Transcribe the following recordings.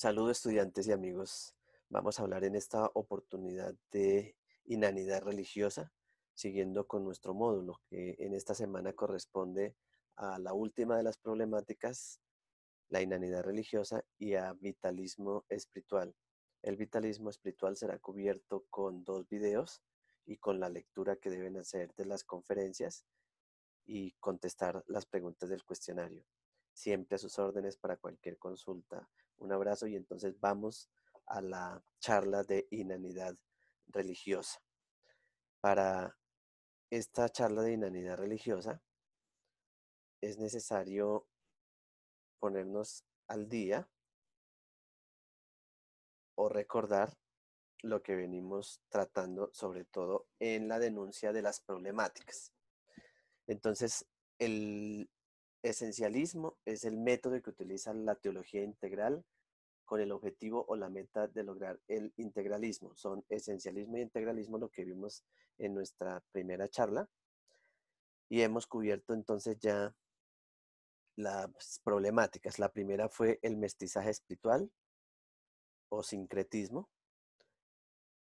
Saludos estudiantes y amigos. Vamos a hablar en esta oportunidad de inanidad religiosa, siguiendo con nuestro módulo, que en esta semana corresponde a la última de las problemáticas, la inanidad religiosa y a vitalismo espiritual. El vitalismo espiritual será cubierto con 2 videos y con la lectura que deben hacer de las conferencias y contestar las preguntas del cuestionario. Siempre a sus órdenes para cualquier consulta. Un abrazo y entonces vamos a la charla de inanidad religiosa. Para esta charla de inanidad religiosa es necesario ponernos al día o recordar lo que venimos tratando, sobre todo en la denuncia de las problemáticas. Entonces, el esencialismo es el método que utiliza la teología integral con el objetivo o la meta de lograr el integralismo. Son esencialismo y integralismo lo que vimos en nuestra primera charla y hemos cubierto entonces ya las problemáticas. La primera fue el mestizaje espiritual o sincretismo.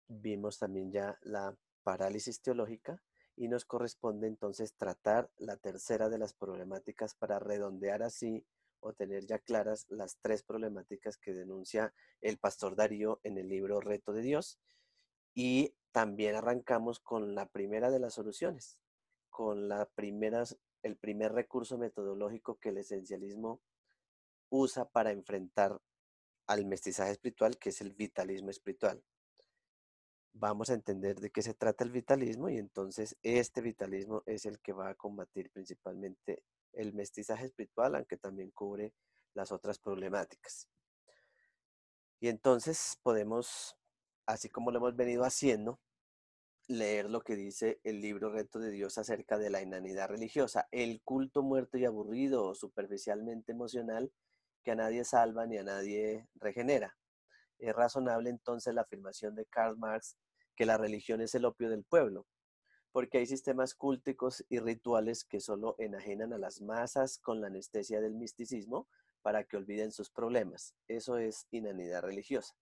Vimos también ya la parálisis teológica y nos corresponde entonces tratar la tercera de las problemáticas para redondear así o tener ya claras las 3 problemáticas que denuncia el pastor Darío en el libro Reto de Dios. Y también arrancamos con la primera de las soluciones, con el primer recurso metodológico que el esencialismo usa para enfrentar al mestizaje espiritual, que es el vitalismo espiritual. Vamos a entender de qué se trata el vitalismo y entonces este vitalismo es el que va a combatir principalmente el mestizaje espiritual, aunque también cubre las otras problemáticas. Y entonces podemos, así como lo hemos venido haciendo, leer lo que dice el libro Reto de Dios acerca de la inanidad religiosa, el culto muerto y aburrido o superficialmente emocional que a nadie salva ni a nadie regenera. Es razonable entonces la afirmación de Karl Marx que la religión es el opio del pueblo, porque hay sistemas cúlticos y rituales que solo enajenan a las masas con la anestesia del misticismo para que olviden sus problemas. Eso es inanidad religiosa.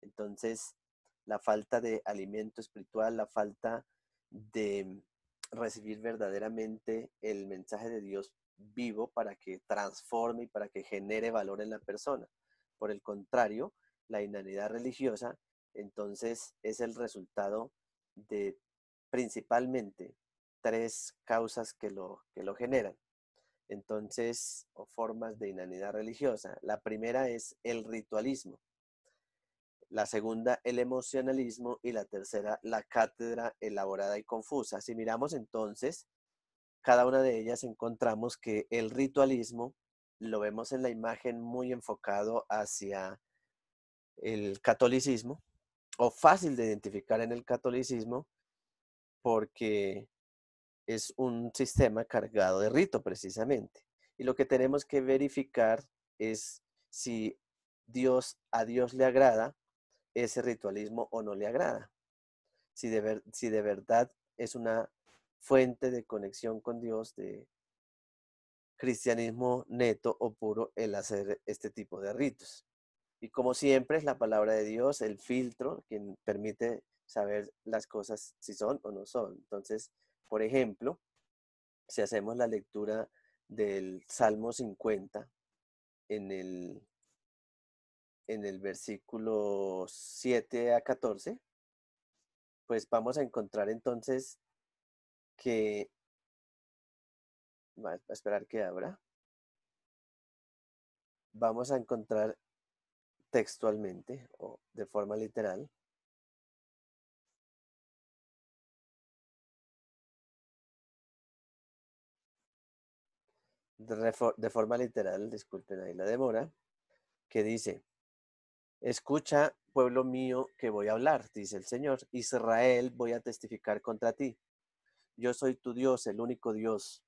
Entonces, la falta de alimento espiritual, la falta de recibir verdaderamente el mensaje de Dios vivo para que transforme y para que genere valor en la persona. Por el contrario, la inanidad religiosa entonces es el resultado de principalmente 3 causas que lo generan. Entonces, o formas de inanidad religiosa. La primera es el ritualismo, la segunda el emocionalismo y la tercera la cátedra elaborada y confusa. Si miramos entonces, cada una de ellas encontramos que el ritualismo lo vemos en la imagen muy enfocado hacia el catolicismo, o fácil de identificar en el catolicismo, porque es un sistema cargado de rito precisamente. Y lo que tenemos que verificar es si a Dios le agrada ese ritualismo o no le agrada. Si de verdad es una fuente de conexión con Dios, de cristianismo neto o puro el hacer este tipo de ritos. Y como siempre es la palabra de Dios el filtro quien permite saber las cosas si son o no son. Entonces, por ejemplo, si hacemos la lectura del Salmo 50 en el versículo 7 a 14, pues vamos a encontrar entonces que, va a esperar que abra, vamos a encontrar textualmente o de forma literal, de forma literal, disculpen ahí la demora, que dice, escucha, pueblo mío, que voy a hablar, dice el Señor, Israel, voy a testificar contra ti. Yo soy tu Dios, el único Dios.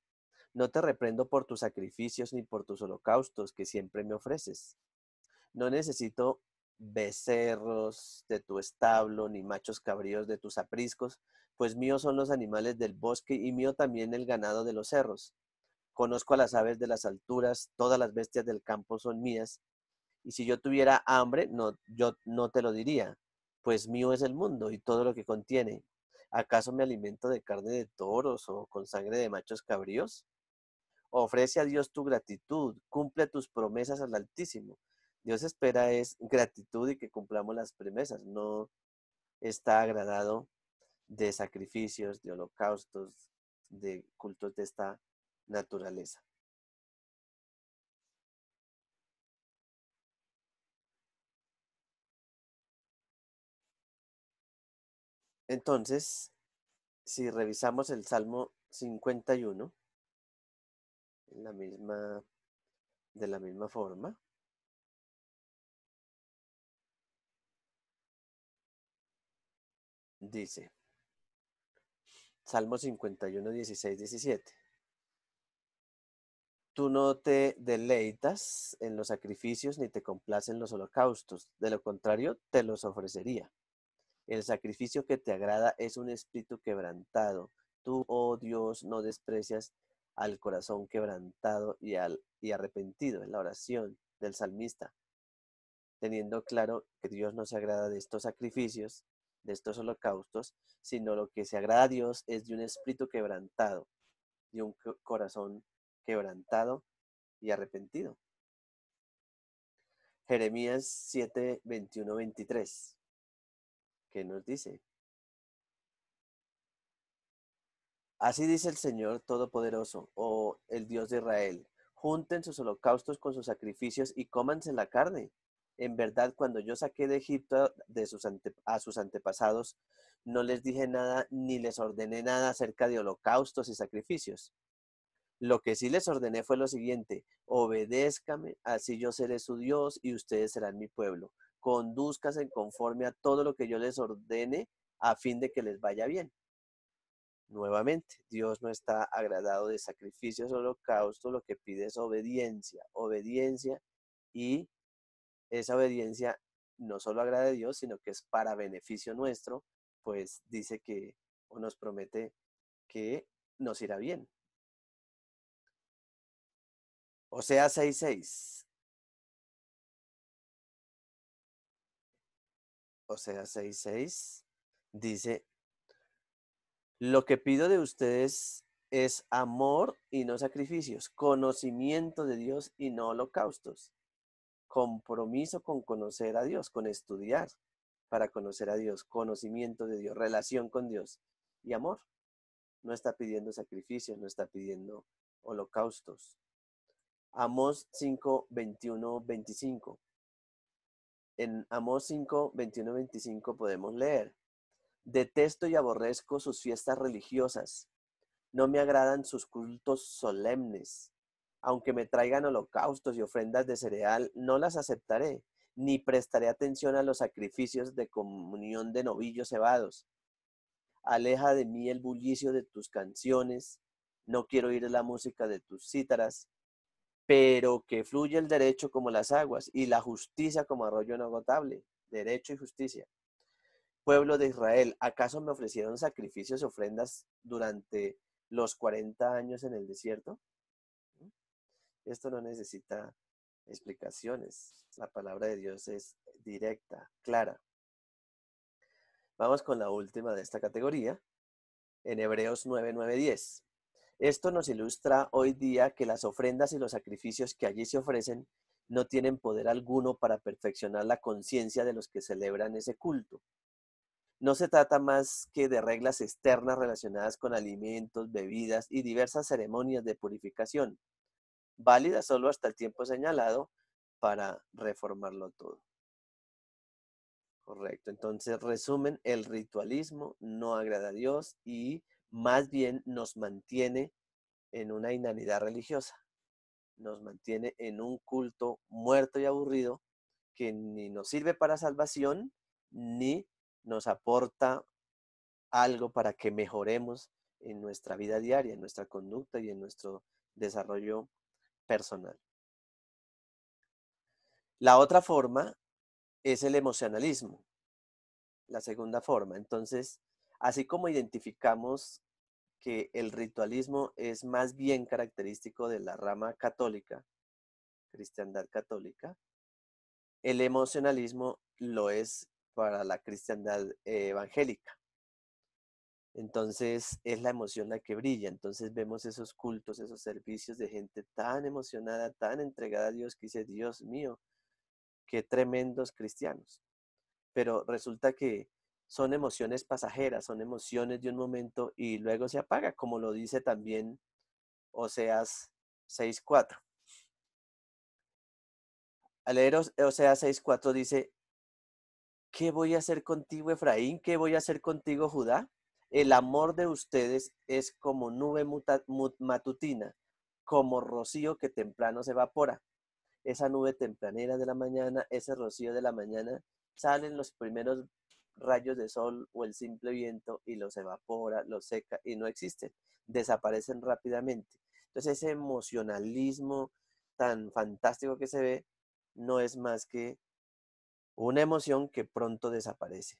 No te reprendo por tus sacrificios ni por tus holocaustos que siempre me ofreces. No necesito becerros de tu establo, ni machos cabríos de tus apriscos, pues míos son los animales del bosque y mío también el ganado de los cerros. Conozco a las aves de las alturas, todas las bestias del campo son mías, Y si yo tuviera hambre, no, yo no te lo diría, pues mío es el mundo y todo lo que contiene. ¿Acaso me alimento de carne de toros o con sangre de machos cabríos? Ofrece a Dios tu gratitud, cumple tus promesas al Altísimo. Dios espera es gratitud y que cumplamos las promesas, no está agradado de sacrificios, de holocaustos, de cultos de esta naturaleza. Entonces, si revisamos el Salmo 51, en la misma, de la misma forma, dice, Salmo 51, 16, 17. Tú no te deleitas en los sacrificios ni te complacen los holocaustos, de lo contrario, te los ofrecería. El sacrificio que te agrada es un espíritu quebrantado. Tú, oh Dios, no desprecias al corazón quebrantado y arrepentido. En la oración del salmista, teniendo claro que Dios no se agrada de estos sacrificios, de estos holocaustos, sino lo que se agrada a Dios es de un espíritu quebrantado, de un corazón quebrantado y arrepentido. Jeremías 7, 21, 23, que nos dice, así dice el Señor Todopoderoso, o el Dios de Israel, junten sus holocaustos con sus sacrificios y cómanse la carne. En verdad, cuando yo saqué de Egipto a sus antepasados, no les dije nada ni les ordené nada acerca de holocaustos y sacrificios. Lo que sí les ordené fue lo siguiente: obedézcame, así yo seré su Dios y ustedes serán mi pueblo. Condúzcanse conforme a todo lo que yo les ordene a fin de que les vaya bien. Nuevamente, Dios no está agradado de sacrificios o holocaustos, lo que pide es obediencia, obediencia, y esa obediencia no solo agrada a Dios, sino que es para beneficio nuestro, pues dice que o nos promete que nos irá bien. Osea 6:6. Osea 6:6 dice, lo que pido de ustedes es amor y no sacrificios, conocimiento de Dios y no holocaustos, compromiso con conocer a Dios, con estudiar para conocer a Dios, conocimiento de Dios, relación con Dios y amor. No está pidiendo sacrificios, no está pidiendo holocaustos. Amós 5, 21, 25. En Amós 5, 21, 25 podemos leer, detesto y aborrezco sus fiestas religiosas, no me agradan sus cultos solemnes. Aunque me traigan holocaustos y ofrendas de cereal, no las aceptaré, ni prestaré atención a los sacrificios de comunión de novillos cebados. Aleja de mí el bullicio de tus canciones, no quiero oír la música de tus cítaras, pero que fluya el derecho como las aguas y la justicia como arroyo inagotable. Derecho y justicia. Pueblo de Israel, ¿acaso me ofrecieron sacrificios y ofrendas durante los 40 años en el desierto? Esto no necesita explicaciones. La palabra de Dios es directa, clara. Vamos con la última de esta categoría, en Hebreos 9, 9, 10. Esto nos ilustra hoy día que las ofrendas y los sacrificios que allí se ofrecen no tienen poder alguno para perfeccionar la conciencia de los que celebran ese culto. No se trata más que de reglas externas relacionadas con alimentos, bebidas y diversas ceremonias de purificación, válidas solo hasta el tiempo señalado para reformarlo todo. Correcto. Entonces, resumen, el ritualismo no agrada a Dios y más bien nos mantiene en una inanidad religiosa, nos mantiene en un culto muerto y aburrido que ni nos sirve para salvación ni nos aporta algo para que mejoremos en nuestra vida diaria, en nuestra conducta y en nuestro desarrollo personal. La otra forma es el emocionalismo, la segunda forma. Entonces, así como identificamos que el ritualismo es más bien característico de la rama católica, cristiandad católica, el emocionalismo lo es para la cristiandad evangélica. Entonces es la emoción la que brilla. Entonces vemos esos cultos, esos servicios de gente tan emocionada, tan entregada a Dios que dice, Dios mío, qué tremendos cristianos. Pero resulta que son emociones pasajeras, son emociones de un momento y luego se apaga, como lo dice también Oseas 6:4. Al leer Oseas 6:4 dice, ¿qué voy a hacer contigo, Efraín? ¿Qué voy a hacer contigo, Judá? El amor de ustedes es como nube matutina, como rocío que temprano se evapora. Esa nube tempranera de la mañana, ese rocío de la mañana, salen los primeros rayos de sol o el simple viento y los evapora, los seca y no existen, desaparecen rápidamente. Entonces ese emocionalismo tan fantástico que se ve no es más que una emoción que pronto desaparece.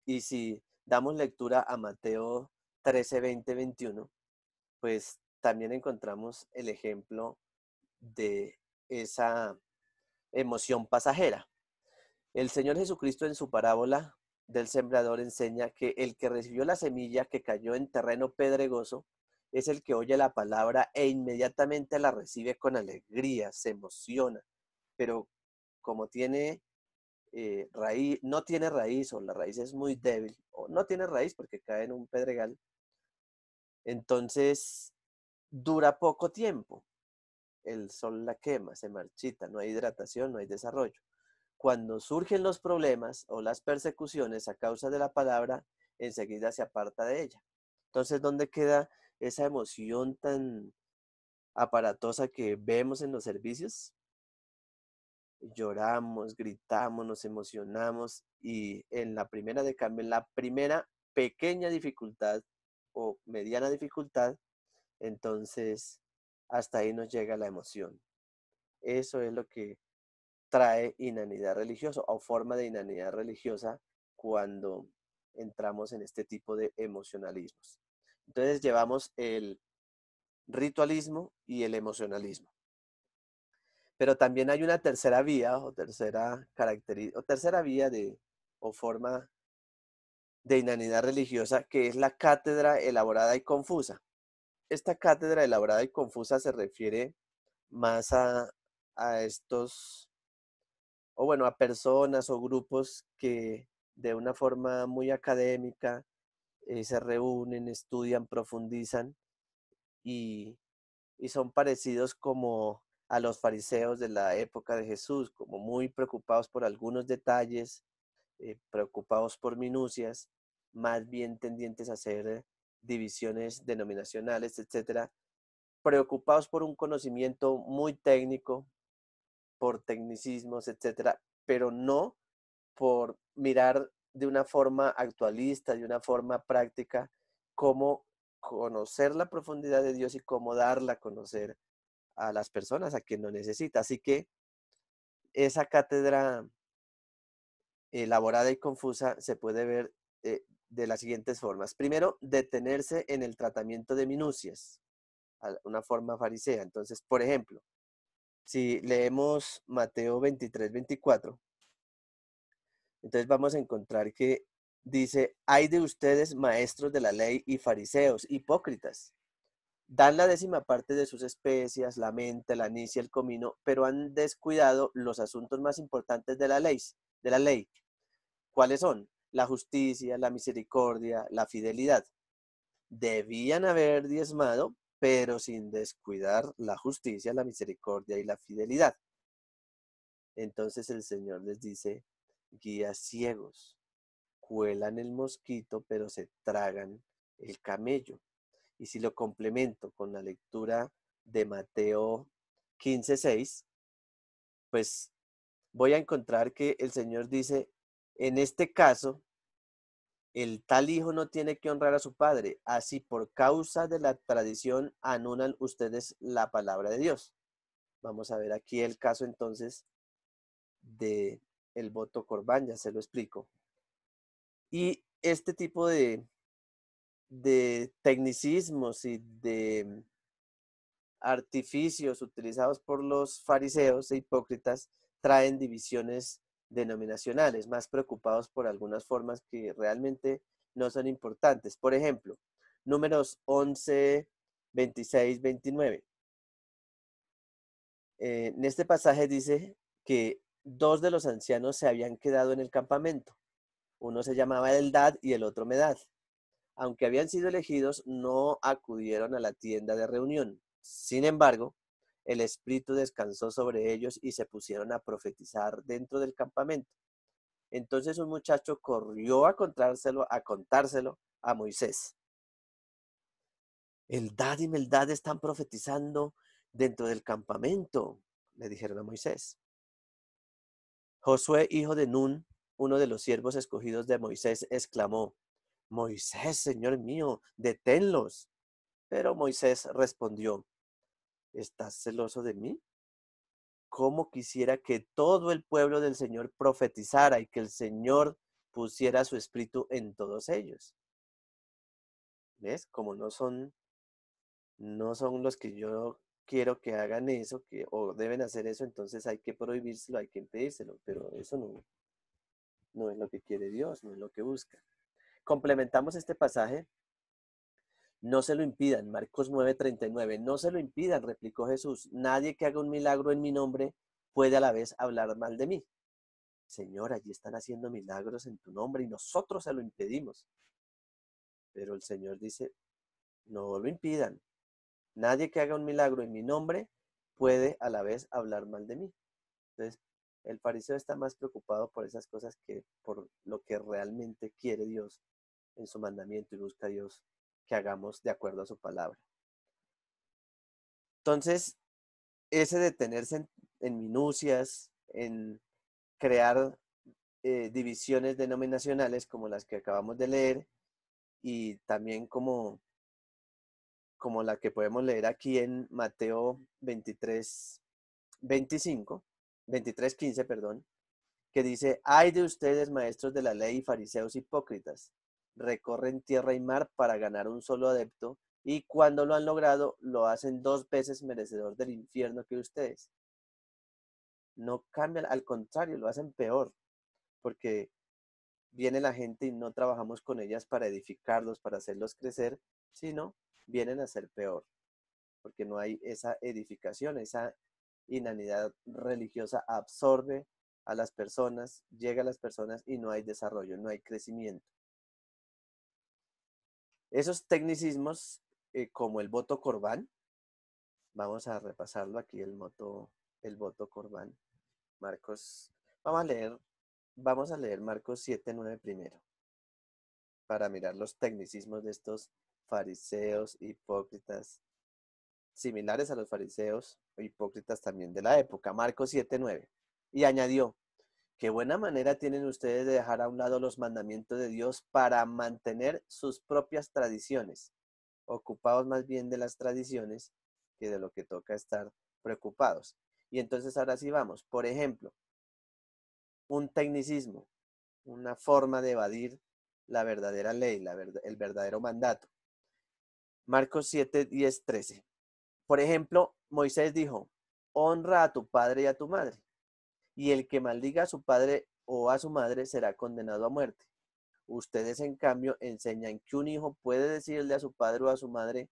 Y si damos lectura a Mateo 13, 20, 21, pues también encontramos el ejemplo de esa emoción pasajera. El Señor Jesucristo en su parábola del sembrador enseña que el que recibió la semilla que cayó en terreno pedregoso es el que oye la palabra e inmediatamente la recibe con alegría, se emociona, pero como tiene raíz, no tiene raíz o la raíz es muy débil o no tiene raíz porque cae en un pedregal, entonces dura poco tiempo. El sol la quema, se marchita, no hay hidratación, no hay desarrollo. Cuando surgen los problemas o las persecuciones a causa de la palabra, enseguida se aparta de ella. Entonces, ¿dónde queda esa emoción tan aparatosa que vemos en los servicios? Lloramos, gritamos, nos emocionamos y en la primera de cambio, en la primera pequeña dificultad o mediana dificultad, entonces hasta ahí nos llega la emoción. Eso es lo que trae inanidad religiosa o forma de inanidad religiosa cuando entramos en este tipo de emocionalismos. Entonces llevamos el ritualismo y el emocionalismo. Pero también hay una tercera vía o tercera característica o tercera vía de o forma de inanidad religiosa que es la cátedra elaborada y confusa. Esta cátedra elaborada y confusa se refiere más a estos o bueno, a personas o grupos que de una forma muy académica se reúnen, estudian, profundizan y, y son parecidos como a los fariseos de la época de Jesús, como muy preocupados por algunos detalles, preocupados por minucias, más bien tendientes a hacer divisiones denominacionales, etcétera, preocupados por un conocimiento muy técnico, por tecnicismos, etcétera, pero no por mirar de una forma actualista, de una forma práctica, cómo conocer la profundidad de Dios y cómo darla a conocer a las personas a quien lo necesita. Así que esa cátedra elaborada y confusa se puede ver de las siguientes formas. Primero, detenerse en el tratamiento de minucias, una forma farisea. Entonces, por ejemplo, si leemos Mateo 23, 24, entonces vamos a encontrar que dice, hay de ustedes maestros de la ley y fariseos, hipócritas. Dan la décima parte de sus especias, la menta, el anís y el comino, pero han descuidado los asuntos más importantes de la ley. ¿Cuáles son? La justicia, la misericordia, la fidelidad. Debían haber diezmado, pero sin descuidar la justicia, la misericordia y la fidelidad. Entonces el Señor les dice, guías ciegos, cuelan el mosquito, pero se tragan el camello. Y si lo complemento con la lectura de Mateo 15:6, pues voy a encontrar que el Señor dice, en este caso, el tal hijo no tiene que honrar a su padre, así por causa de la tradición anulan ustedes la palabra de Dios. Vamos a ver aquí el caso entonces de el voto Corbán, ya se lo explico. Y este tipo de tecnicismos y de artificios utilizados por los fariseos e hipócritas traen divisiones denominacionales, más preocupados por algunas formas que realmente no son importantes. Por ejemplo, Números 11, 26, 29. En este pasaje dice que dos de los ancianos se habían quedado en el campamento. Uno se llamaba Eldad y el otro Medad. Aunque habían sido elegidos, no acudieron a la tienda de reunión. Sin embargo, el Espíritu descansó sobre ellos y se pusieron a profetizar dentro del campamento. Entonces un muchacho corrió a contárselo a Moisés. Eldad y Meldad están profetizando dentro del campamento, le dijeron a Moisés. Josué, hijo de Nun, uno de los siervos escogidos de Moisés, exclamó: Moisés, Señor mío, deténlos. Pero Moisés respondió: ¿estás celoso de mí? ¿Cómo quisiera que todo el pueblo del Señor profetizara y que el Señor pusiera su espíritu en todos ellos? ¿Ves? Como no son los que yo quiero que hagan eso, o deben hacer eso, entonces hay que prohibírselo, hay que impedírselo, pero eso no es lo que quiere Dios, no es lo que busca. Complementamos este pasaje. No se lo impidan, Marcos 9:39, no se lo impidan, replicó Jesús. Nadie que haga un milagro en mi nombre puede a la vez hablar mal de mí. Señor, allí están haciendo milagros en tu nombre y nosotros se lo impedimos. Pero el Señor dice, no lo impidan. Nadie que haga un milagro en mi nombre puede a la vez hablar mal de mí. Entonces, el fariseo está más preocupado por esas cosas que por lo que realmente quiere Dios en su mandamiento y busca a Dios que hagamos de acuerdo a su palabra. Entonces, ese detenerse en minucias, en crear divisiones denominacionales como las que acabamos de leer y también como la que podemos leer aquí en Mateo 23:15, perdón, que dice: ay de ustedes, maestros de la ley y fariseos hipócritas, recorren tierra y mar para ganar un solo adepto, y cuando lo han logrado, lo hacen 2 veces merecedor del infierno que ustedes. No cambian, al contrario, lo hacen peor, porque viene la gente y no trabajamos con ellas para edificarlos, para hacerlos crecer, sino vienen a ser peor, porque no hay esa edificación, esa inanidad religiosa absorbe a las personas, llega a las personas y no hay desarrollo, no hay crecimiento. Esos tecnicismos, como el voto corbán, vamos a repasarlo aquí, el voto corbán. Marcos, vamos a leer Marcos 7:9 primero, para mirar los tecnicismos de estos fariseos hipócritas, similares a los fariseos hipócritas también de la época. Marcos 7:9. Y añadió: qué buena manera tienen ustedes de dejar a un lado los mandamientos de Dios para mantener sus propias tradiciones, ocupados más bien de las tradiciones que de lo que toca estar preocupados. Y entonces ahora sí vamos. Por ejemplo, un tecnicismo, una forma de evadir la verdadera ley, el verdadero mandato. Marcos 7, 10, 13. Por ejemplo, Moisés dijo: honra a tu padre y a tu madre, y el que maldiga a su padre o a su madre será condenado a muerte. Ustedes, en cambio, enseñan que un hijo puede decirle a su padre o a su madre: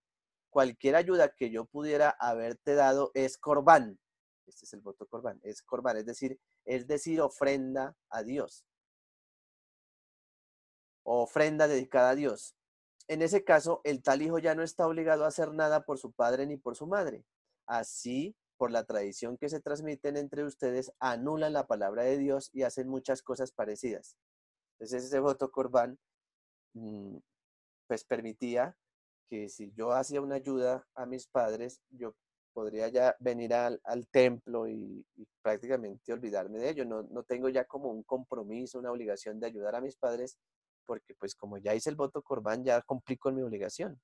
cualquier ayuda que yo pudiera haberte dado es corbán. Este es el voto corbán, es corbán, es decir, ofrenda a Dios, o ofrenda dedicada a Dios. En ese caso, el tal hijo ya no está obligado a hacer nada por su padre ni por su madre. Así, por la tradición que se transmiten entre ustedes, anulan la palabra de Dios y hacen muchas cosas parecidas. Entonces, ese voto corbán, pues permitía que si yo hacía una ayuda a mis padres, yo podría ya venir al templo y prácticamente olvidarme de ello. No tengo ya como un compromiso, una obligación de ayudar a mis padres, porque pues como ya hice el voto corbán, ya cumplí con mi obligación.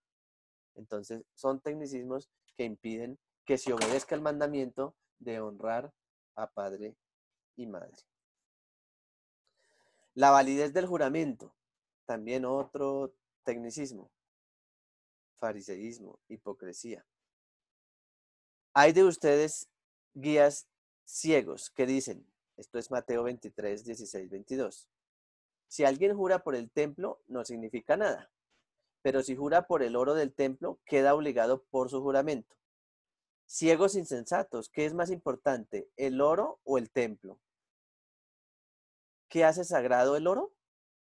Entonces, son tecnicismos que impiden que se obedezca el mandamiento de honrar a padre y madre. La validez del juramento, también otro tecnicismo. Fariseísmo, hipocresía. Hay de ustedes, guías ciegos, que dicen: Esto es Mateo 23, 16, 22. Si alguien jura por el templo, no significa nada. Pero si jura por el oro del templo, queda obligado por su juramento. Ciegos insensatos, ¿qué es más importante, el oro o el templo? ¿Qué hace sagrado el oro?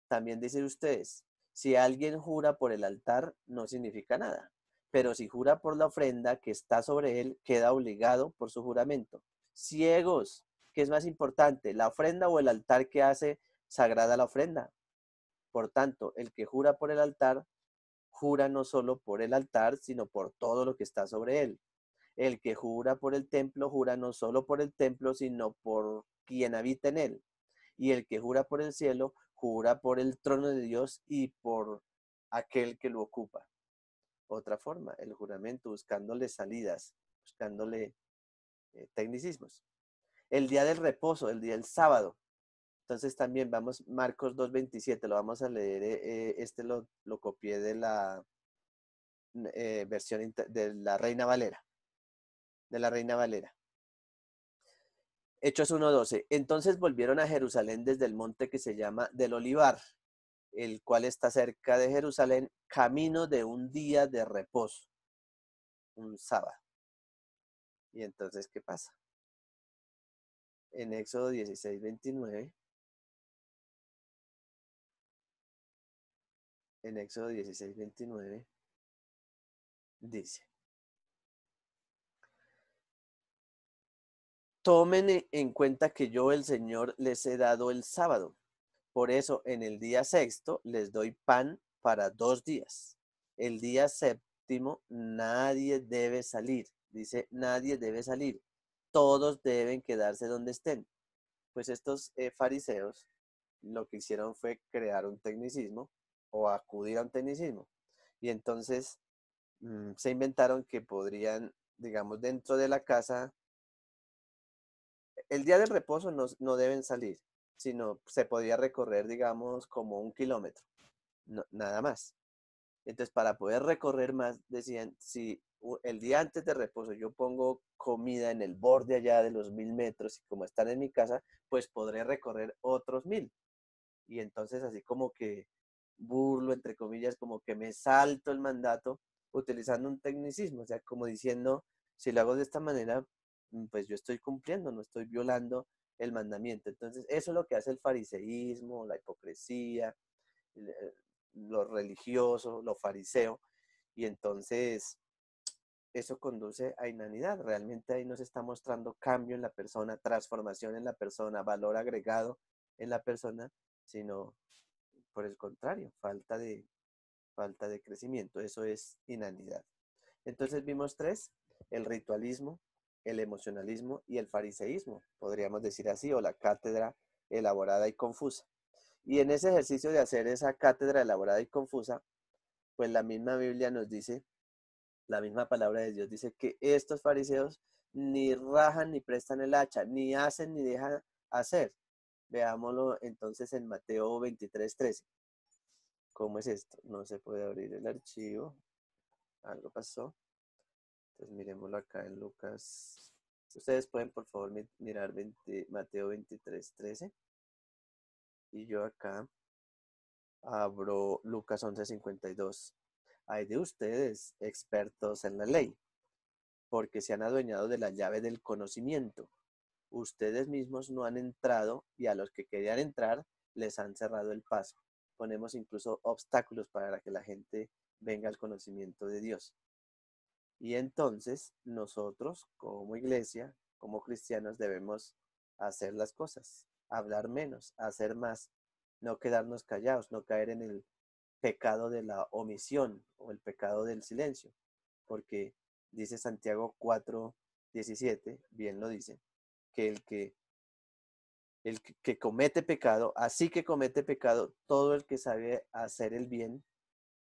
También dicen ustedes, si alguien jura por el altar, no significa nada. Pero si jura por la ofrenda que está sobre él, queda obligado por su juramento. Ciegos, ¿qué es más importante, la ofrenda o el altar que hace sagrada la ofrenda? Por tanto, el que jura por el altar, jura no solo por el altar, sino por todo lo que está sobre él. El que jura por el templo, jura no solo por el templo, sino por quien habita en él. Y el que jura por el cielo, jura por el trono de Dios y por aquel que lo ocupa. Otra forma, el juramento, buscándole salidas, buscándole tecnicismos. El día del reposo, el día del sábado. Entonces también vamos, Marcos 2:27, lo vamos a leer, este lo copié de la versión de la Reina Valera, de la Reina Valera. Hechos 1:12. Entonces volvieron a Jerusalén desde el monte que se llama del Olivar, el cual está cerca de Jerusalén, camino de un día de reposo, un sábado. Y entonces, ¿qué pasa? En Éxodo 16:29, en Éxodo 16:29, dice, tomen en cuenta que yo, el Señor, les he dado el sábado. Por eso, en el día sexto les doy pan para 2 días. El día séptimo nadie debe salir. Dice, nadie debe salir. Todos deben quedarse donde estén. Pues estos fariseos lo que hicieron fue crear un tecnicismo o acudir a un tecnicismo. Y entonces se inventaron que podrían, digamos, dentro de la casa, el día del reposo no deben salir, sino se podía recorrer, digamos, como 1 kilómetro, nada más. Entonces, para poder recorrer más, decían, si el día antes de reposo yo pongo comida en el borde allá de los 1000 metros y como están en mi casa, pues podré recorrer otros 1000. Y entonces así como que burlo, entre comillas, como que me salto el mandato utilizando un tecnicismo, o sea, como diciendo, si lo hago de esta manera, pues yo estoy cumpliendo, no estoy violando el mandamiento. Entonces, eso es lo que hace el fariseísmo, la hipocresía, lo religioso, lo fariseo, y entonces eso conduce a inanidad. Realmente ahí nos está mostrando cambio en la persona, transformación en la persona, valor agregado en la persona, sino por el contrario, falta de crecimiento. Eso es inanidad. Entonces vimos tres: el ritualismo, el emocionalismo y el fariseísmo, podríamos decir así, o la cátedra elaborada y confusa. Y en ese ejercicio de hacer esa cátedra elaborada y confusa, pues la misma Biblia nos dice, la misma palabra de Dios dice que estos fariseos ni rajan ni prestan el hacha, ni hacen ni dejan hacer. Veámoslo entonces en Mateo 23:13. ¿Cómo es esto? No se puede abrir el archivo. Algo pasó. Entonces miremoslo acá en Lucas. Ustedes pueden por favor mirar Mateo 23:13. Y yo acá abro Lucas 11:52. Hay de ustedes, expertos en la ley, porque se han adueñado de la llave del conocimiento. Ustedes mismos no han entrado y a los que querían entrar les han cerrado el paso. Ponemos incluso obstáculos para que la gente venga al conocimiento de Dios. Y entonces nosotros como iglesia, como cristianos, debemos hacer las cosas, hablar menos, hacer más, no quedarnos callados, no caer en el pecado de la omisión o el pecado del silencio, porque dice Santiago 4:17, bien lo dice, que el que comete pecado, así que comete pecado todo el que sabe hacer el bien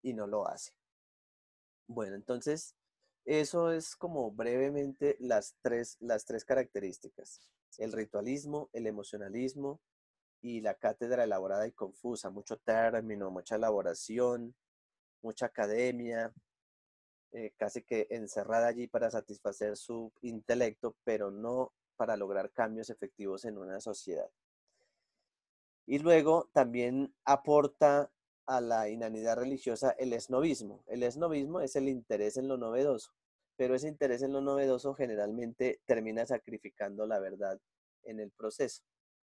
y no lo hace. Bueno, entonces eso es como brevemente las tres características: el ritualismo, el emocionalismo y la cátedra elaborada y confusa, mucho término, mucha elaboración, mucha academia, casi que encerrada allí para satisfacer su intelecto, pero no para lograr cambios efectivos en una sociedad. Y luego también aporta a la inanidad religiosa el esnovismo. El esnovismo es el interés en lo novedoso, pero ese interés en lo novedoso generalmente termina sacrificando la verdad en el proceso.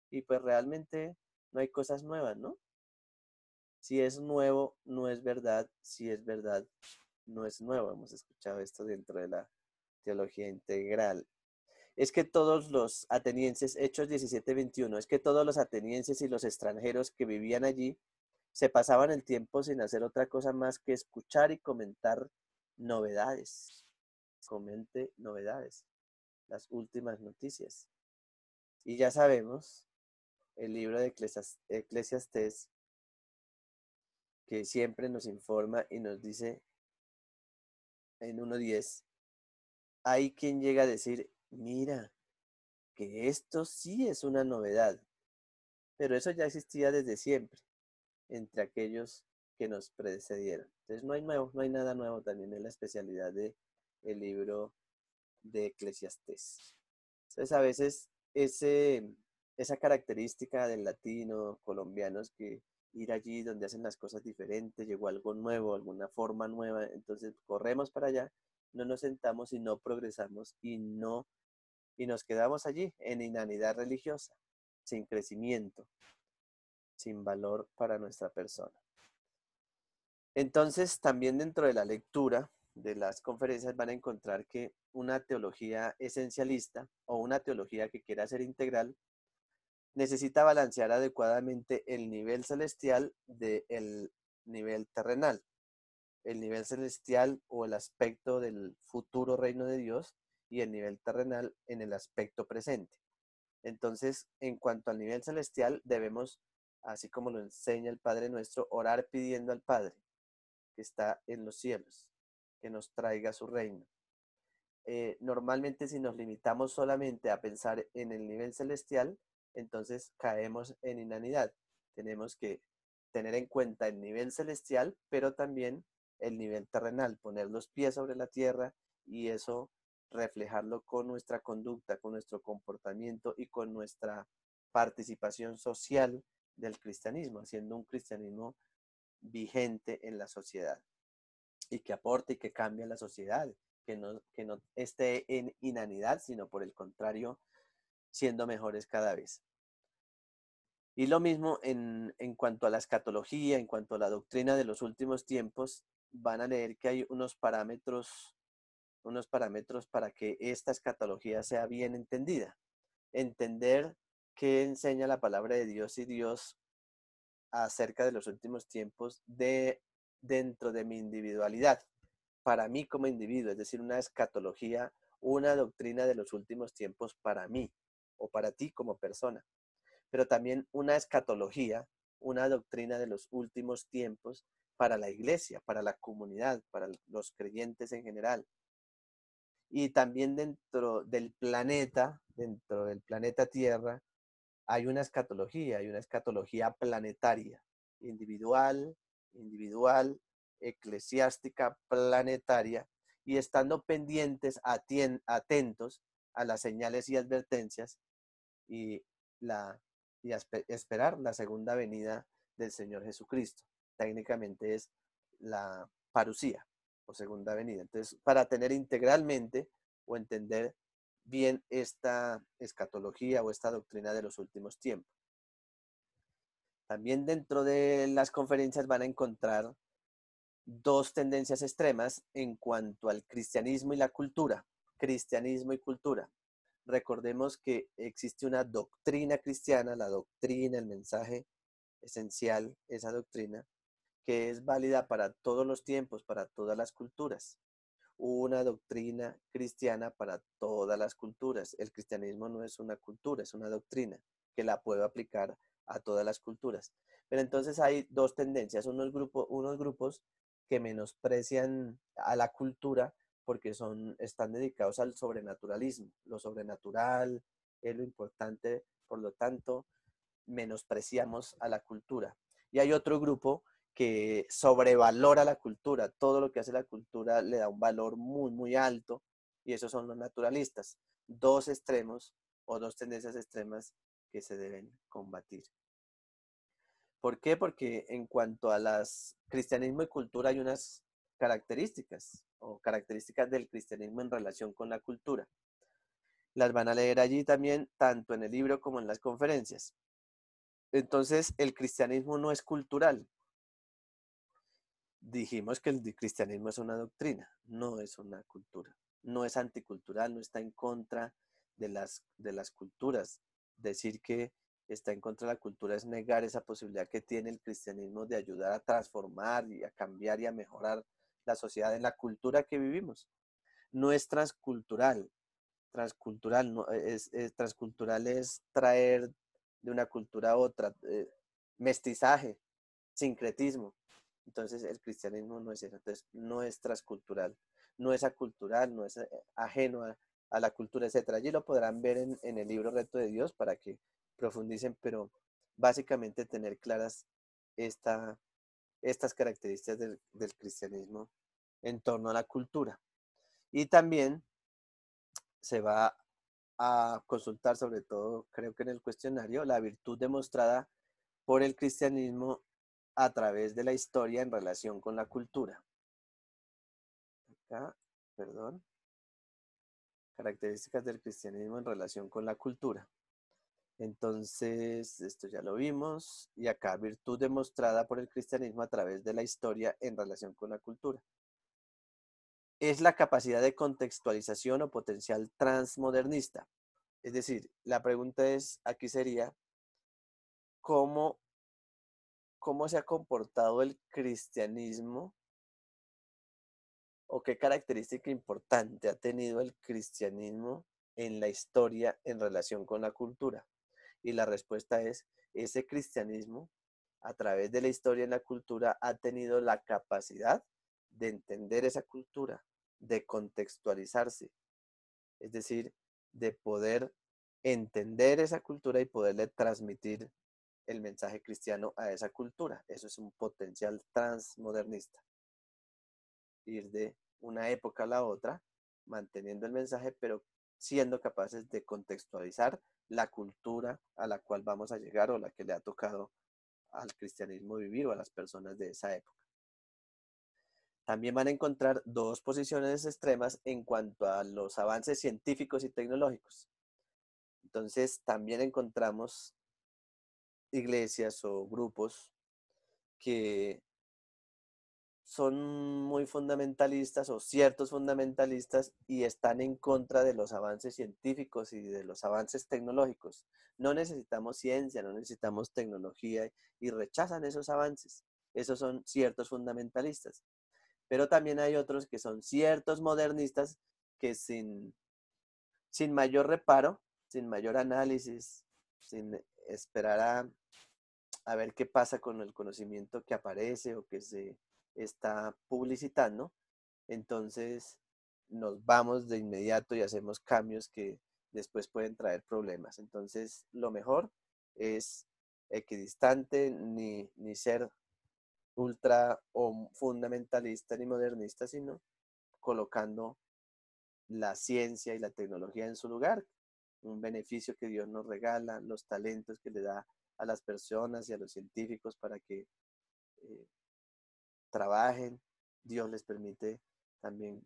Y pues realmente no hay cosas nuevas, ¿no? Si es nuevo, no es verdad. Si es verdad, no es nuevo. Hemos escuchado esto dentro de la teología integral. Es que todos los atenienses, Hechos 17:21, es que todos los atenienses y los extranjeros que vivían allí se pasaban el tiempo sin hacer otra cosa más que escuchar y comentar novedades. Comente novedades, las últimas noticias. Y ya sabemos, el libro de Eclesiastés, que siempre nos informa y nos dice en 1:10, hay quien llega a decir, mira, que esto sí es una novedad, pero eso ya existía desde siempre entre aquellos que nos precedieron. Entonces no hay nuevo, no hay nada nuevo, también en la especialidad del libro de Eclesiastés. Entonces a veces esa característica del latino, colombiano, es que ir allí donde hacen las cosas diferentes, llegó algo nuevo, alguna forma nueva, entonces corremos para allá, no nos sentamos y no progresamos y nos quedamos allí en inanidad religiosa, sin crecimiento, sin valor para nuestra persona. Entonces, también dentro de la lectura de las conferencias van a encontrar que una teología esencialista o una teología que quiera ser integral necesita balancear adecuadamente el nivel celestial del nivel terrenal. El nivel celestial o el aspecto del futuro reino de Dios y el nivel terrenal en el aspecto presente. Entonces, en cuanto al nivel celestial, debemos, así como lo enseña el Padre Nuestro, orar pidiendo al Padre que está en los cielos, que nos traiga su reino. Normalmente si nos limitamos solamente a pensar en el nivel celestial, entonces caemos en inanidad. Tenemos que tener en cuenta el nivel celestial, pero también el nivel terrenal, poner los pies sobre la tierra y eso reflejarlo con nuestra conducta, con nuestro comportamiento y con nuestra participación social del cristianismo, haciendo un cristianismo vigente en la sociedad y que aporte y que cambie la sociedad, que no esté en inanidad, sino por el contrario, siendo mejores cada vez. Y lo mismo en cuanto a la escatología, en cuanto a la doctrina de los últimos tiempos, van a leer que hay unos parámetros para que esta escatología sea bien entendida. Entender qué enseña la palabra de Dios y Dios acerca de los últimos tiempos dentro de mi individualidad, para mí como individuo, es decir, una escatología, una doctrina de los últimos tiempos para mí o para ti como persona, pero también una escatología, una doctrina de los últimos tiempos para la iglesia, para la comunidad, para los creyentes en general. Y también dentro del planeta Tierra, hay una escatología planetaria, individual, eclesiástica, planetaria, y estando pendientes, atentos a las señales y advertencias y, la, y esperar la segunda venida del Señor Jesucristo. Técnicamente es la parusía o segunda venida. Entonces, para tener integralmente o entender bien esta escatología o esta doctrina de los últimos tiempos. También dentro de las conferencias van a encontrar dos tendencias extremas en cuanto al cristianismo y la cultura. Cristianismo y cultura. Recordemos que existe una doctrina cristiana, la doctrina, el mensaje esencial, esa doctrina, que es válida para todos los tiempos, para todas las culturas. Una doctrina cristiana para todas las culturas. El cristianismo no es una cultura, es una doctrina que la puedo aplicar a todas las culturas. Pero entonces hay dos tendencias, unos grupos que menosprecian a la cultura porque están dedicados al sobrenaturalismo. Lo sobrenatural es lo importante, por lo tanto, menospreciamos a la cultura. Y hay otro grupo que sobrevalora la cultura, todo lo que hace la cultura le da un valor muy, muy alto, y esos son los naturalistas. Dos extremos o dos tendencias extremas que se deben combatir. ¿Por qué? Porque en cuanto a las cristianismo y cultura hay unas características o características del cristianismo en relación con la cultura. Las van a leer allí también, tanto en el libro como en las conferencias. Entonces, el cristianismo no es cultural. Dijimos que el cristianismo es una doctrina, no es una cultura. No es anticultural, no está en contra de las culturas. Decir que está en contra de la cultura es negar esa posibilidad que tiene el cristianismo de ayudar a transformar y a cambiar y a mejorar la sociedad en la cultura que vivimos. No es transcultural. Transcultural, no, transcultural es traer de una cultura a otra, mestizaje, sincretismo. Entonces el cristianismo no es eso, entonces no es transcultural, no es acultural, no es ajeno a la cultura, etc. Allí lo podrán ver en el libro Reto de Dios para que profundicen, pero básicamente tener claras esta, estas características del cristianismo en torno a la cultura. Y también se va a consultar, sobre todo creo que en el cuestionario, la virtud demostrada por el cristianismo a través de la historia en relación con la cultura. Acá, perdón. Características del cristianismo en relación con la cultura. Entonces, esto ya lo vimos. Y acá, virtud demostrada por el cristianismo a través de la historia en relación con la cultura. Es la capacidad de contextualización o potencial transmodernista. Es decir, la pregunta es, aquí sería, ¿cómo, cómo se ha comportado el cristianismo o qué característica importante ha tenido el cristianismo en la historia en relación con la cultura? Y la respuesta es, ese cristianismo a través de la historia en la cultura ha tenido la capacidad de entender esa cultura, de contextualizarse, es decir, de poder entender esa cultura y poderle transmitir el mensaje cristiano a esa cultura. Eso es un potencial transmodernista. Ir de una época a la otra, manteniendo el mensaje, pero siendo capaces de contextualizar la cultura a la cual vamos a llegar o la que le ha tocado al cristianismo vivir o a las personas de esa época. También van a encontrar dos posiciones extremas en cuanto a los avances científicos y tecnológicos. Entonces, también encontramos iglesias o grupos que son muy fundamentalistas o ciertos fundamentalistas y están en contra de los avances científicos y de los avances tecnológicos. No necesitamos ciencia, no necesitamos tecnología y rechazan esos avances. Esos son ciertos fundamentalistas. Pero también hay otros que son ciertos modernistas que sin mayor reparo, sin mayor análisis, sin esperar a ver qué pasa con el conocimiento que aparece o que se está publicitando, entonces nos vamos de inmediato y hacemos cambios que después pueden traer problemas. Entonces, lo mejor es equidistante, ni ser ultra o fundamentalista ni modernista, sino colocando la ciencia y la tecnología en su lugar, un beneficio que Dios nos regala, los talentos que le da a las personas y a los científicos para que eh, trabajen. Dios les permite también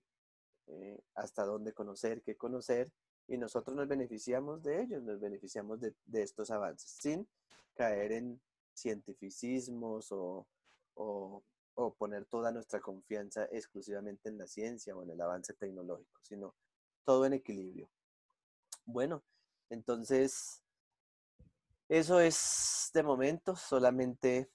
hasta dónde conocer, qué conocer, y nosotros nos beneficiamos de ellos, nos beneficiamos de estos avances, sin caer en cientificismos o poner toda nuestra confianza exclusivamente en la ciencia o en el avance tecnológico, sino todo en equilibrio. Bueno, entonces, eso es de momento, solamente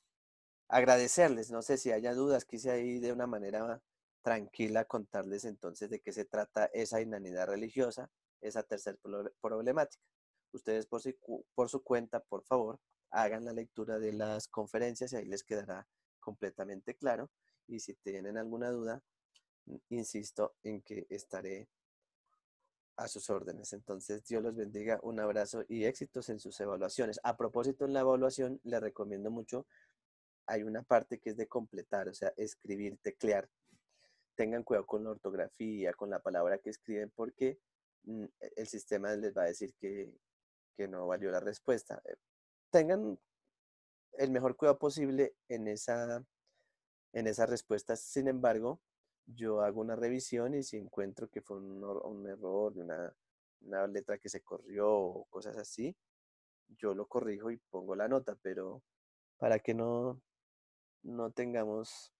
agradecerles. No sé si haya dudas, quise ahí de una manera tranquila contarles entonces de qué se trata esa inanidad religiosa, esa tercera problemática. Ustedes por su cuenta, por favor, hagan la lectura de las conferencias y ahí les quedará completamente claro. Y si tienen alguna duda, insisto en que estaré a sus órdenes. Entonces, Dios los bendiga, un abrazo y éxitos en sus evaluaciones. A propósito, en la evaluación, les recomiendo mucho, hay una parte que es de completar, o sea, escribir, teclear. Tengan cuidado con la ortografía, con la palabra que escriben, porque el sistema les va a decir que no valió la respuesta. Tengan el mejor cuidado posible en esas respuestas. Sin embargo, yo hago una revisión y si encuentro que fue un error, una letra que se corrió o cosas así, yo lo corrijo y pongo la nota, pero para que no tengamos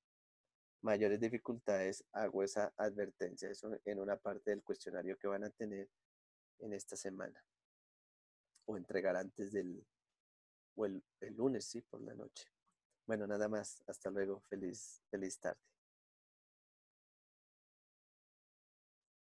mayores dificultades, hago esa advertencia, eso en una parte del cuestionario que van a tener en esta semana o entregar antes o el lunes, sí, por la noche. Bueno, nada más. Hasta luego. Feliz tarde.